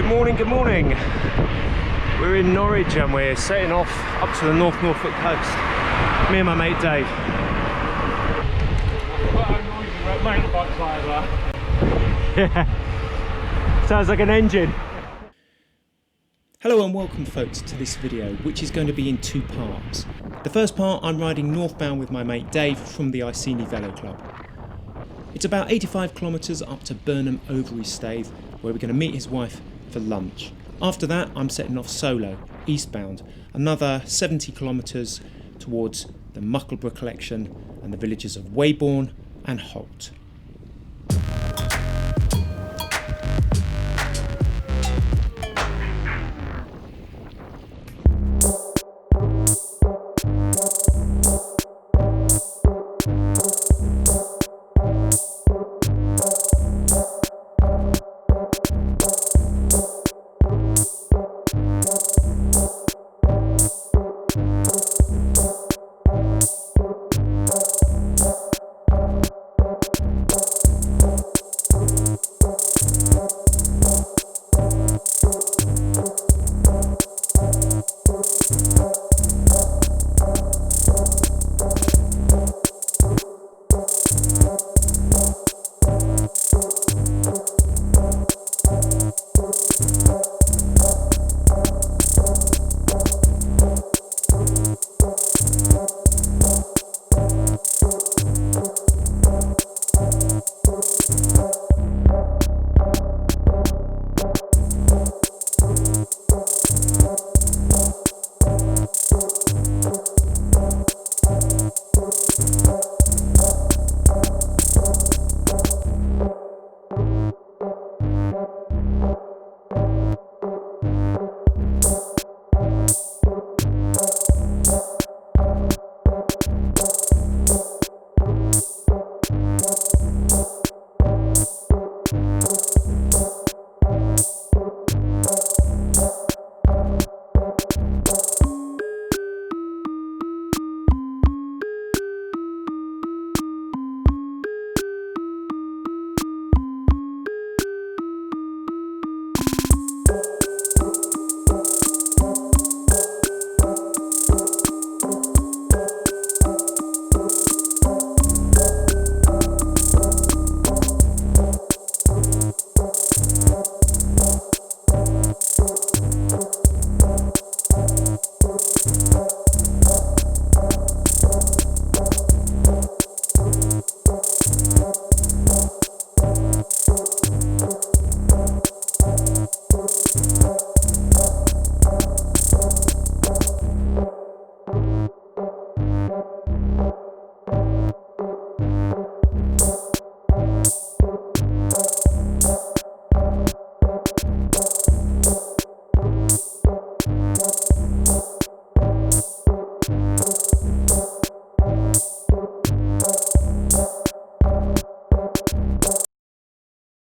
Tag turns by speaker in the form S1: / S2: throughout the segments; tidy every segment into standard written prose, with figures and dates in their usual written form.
S1: Good morning. We're in Norwich and we're setting off up to the North Norfolk coast. Me and my mate Dave. Yeah, sounds like an engine.
S2: Hello and welcome folks to this video, which is going to be in two parts. The first part, I'm riding northbound with my mate Dave from the Iceni Velo Club. It's about 85 kilometres up to Burnham Overy Staithe, where we're going to meet his wife for lunch. After that, I'm setting off solo, eastbound, another 70 kilometres towards the Muckleburgh Collection and the villages of Weybourne and Holt.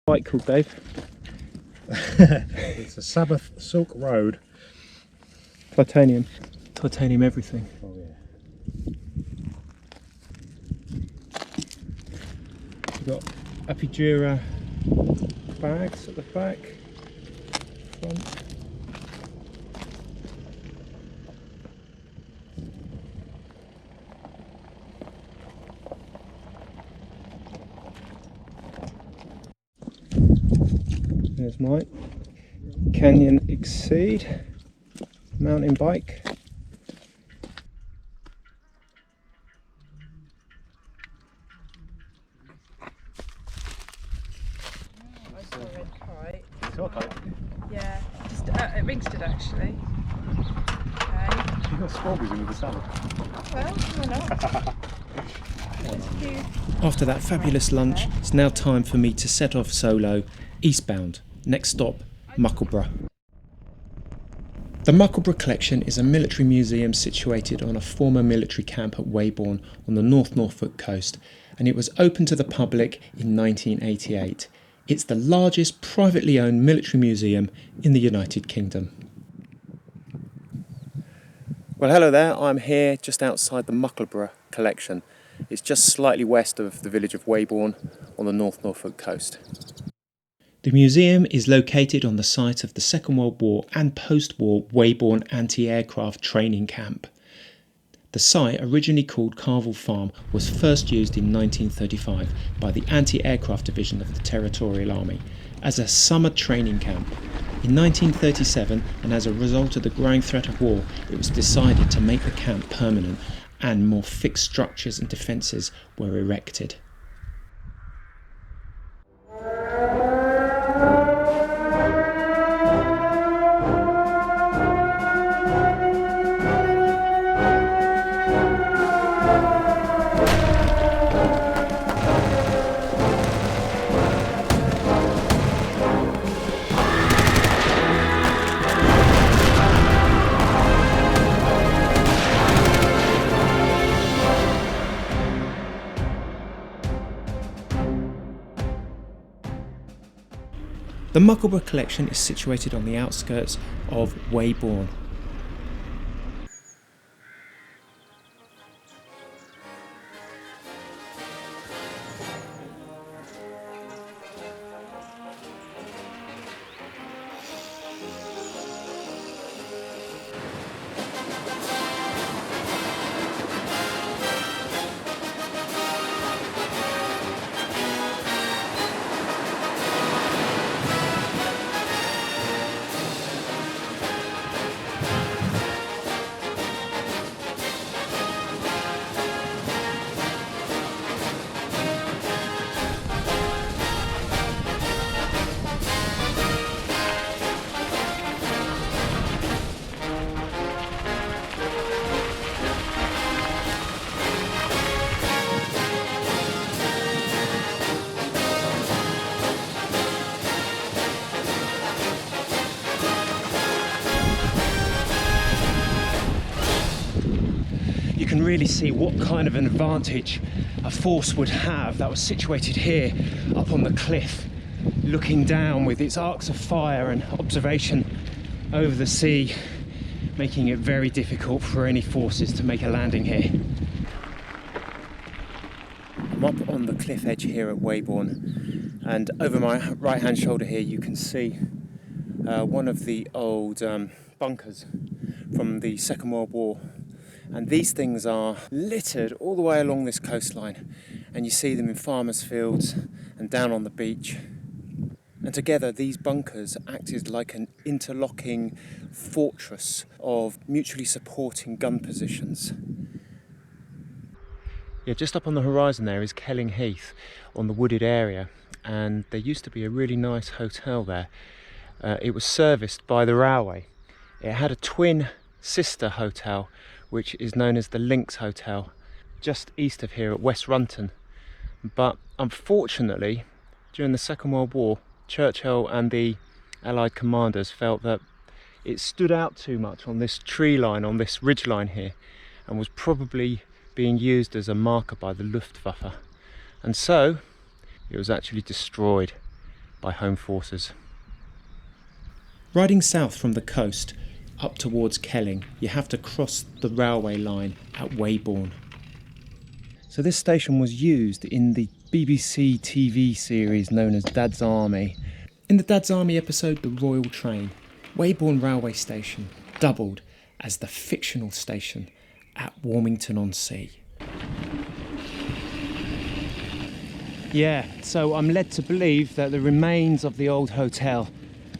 S1: Bike called Dave?
S3: It's a Sabbath Silk Road.
S1: Titanium everything.
S3: Oh yeah.
S1: We've got Apidura bags at the back, front. There's mine. Canyon Exceed mountain bike.
S4: I saw a red kite.
S3: It's okay.
S4: Yeah, just at Ringsted actually. Okay.
S3: You got strawberries in with the salad.
S4: Well, why not? There's a few.
S2: After that fabulous lunch, it's now time for me to set off solo, eastbound. Next stop, Muckleburgh. The Muckleburgh Collection is a military museum situated on a former military camp at Weybourne on the North Norfolk coast, and it was opened to the public in 1988. It's the largest privately owned military museum in the United Kingdom. Well, hello there. I'm here just outside the Muckleburgh Collection. It's just slightly west of the village of Weybourne on the North Norfolk coast. The The museum is located on the site of the Second World War and post-war Weybourne anti-aircraft training camp. The site, originally called Carville Farm, was first used in 1935 by the Anti-Aircraft Division of the Territorial Army as a summer training camp. In 1937, and as a result of the growing threat of war, it was decided to make the camp permanent and more fixed structures and defences were erected. The Muckleburgh Collection is situated on the outskirts of Weybourne. You can really see what kind of an advantage a force would have that was situated here up on the cliff, looking down with its arcs of fire and observation over the sea, making it very difficult for any forces to make a landing here. I'm up on the cliff edge here at Weybourne, and over my right hand shoulder here you can see one of the old bunkers from the Second World War. And these things are littered all the way along this coastline, and you see them in farmers' fields and down on the beach. And together these bunkers acted like an interlocking fortress of mutually supporting gun positions. Yeah, just up on the horizon there is Kelling Heath on the wooded area, and there used to be a really nice hotel there. It was serviced by the railway. It had a twin sister hotel which is known as the Lynx Hotel, just east of here at West Runton. But unfortunately, during the Second World War, Churchill and the Allied commanders felt that it stood out too much on this tree line, on this ridge line here, and was probably being used as a marker by the Luftwaffe. And so, it was actually destroyed by home forces. Riding south from the coast, up towards Kelling, you have to cross the railway line at Weybourne. So this station was used in the BBC TV series known as Dad's Army. In the Dad's Army episode The Royal Train, Weybourne Railway Station doubled as the fictional station at Warmington-on-Sea. Yeah, so I'm led to believe that the remains of the old hotel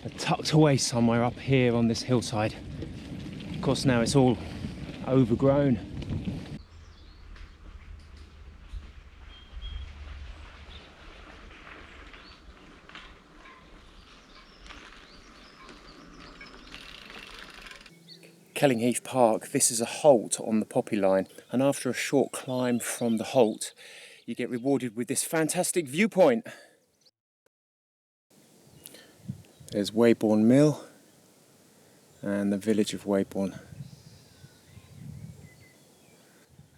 S2: are tucked away somewhere up here on this hillside. Of course, now it's all overgrown. Kelling Heath Park, this is a halt on the poppy line, and after a short climb from the halt, you get rewarded with this fantastic viewpoint. There's Weybourne Mill and the village of Weybourne.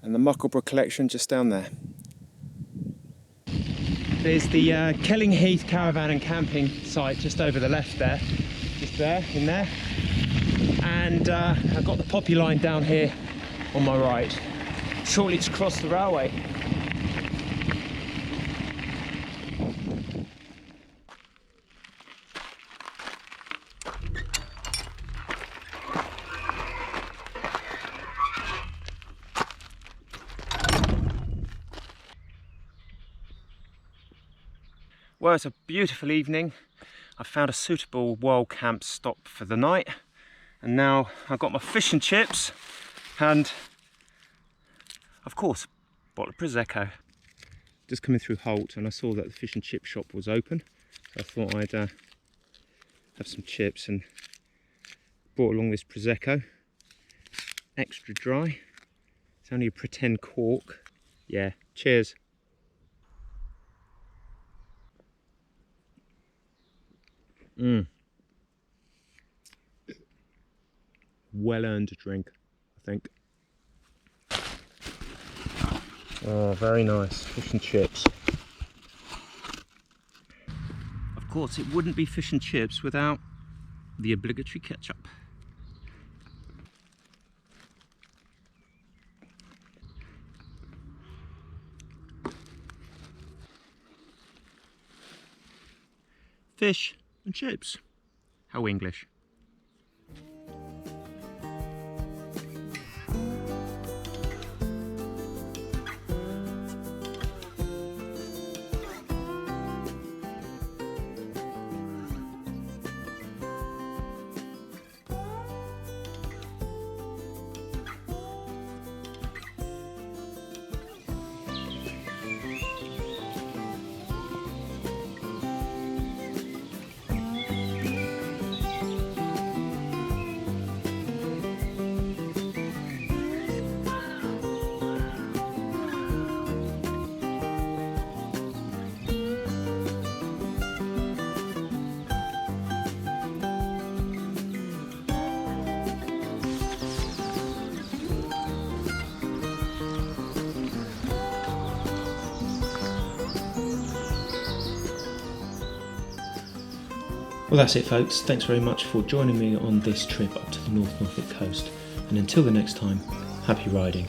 S2: And the Muckleburgh Collection just down there. There's the Kelling Heath caravan and camping site just over the left there. Just there, in there. And I've got the poppy line down here on my right, shortly to cross the railway.
S1: Well, it's a beautiful evening. I found a suitable wild camp stop for the night, and now I've got my fish and chips and, of course, a bottle of Prosecco. Just coming through Holt, and I saw that the fish and chip shop was open, so I thought I'd have some chips and brought along this Prosecco. Extra dry. It's only a pretend cork. Yeah, cheers. Well earned drink, I think. Oh, very nice. Fish and chips. Of course, it wouldn't be fish and chips without the obligatory ketchup. Fish and chips. How English.
S2: Well, that's it, folks. Thanks very much for joining me on this trip up to the North Norfolk coast. And until the next time, happy riding.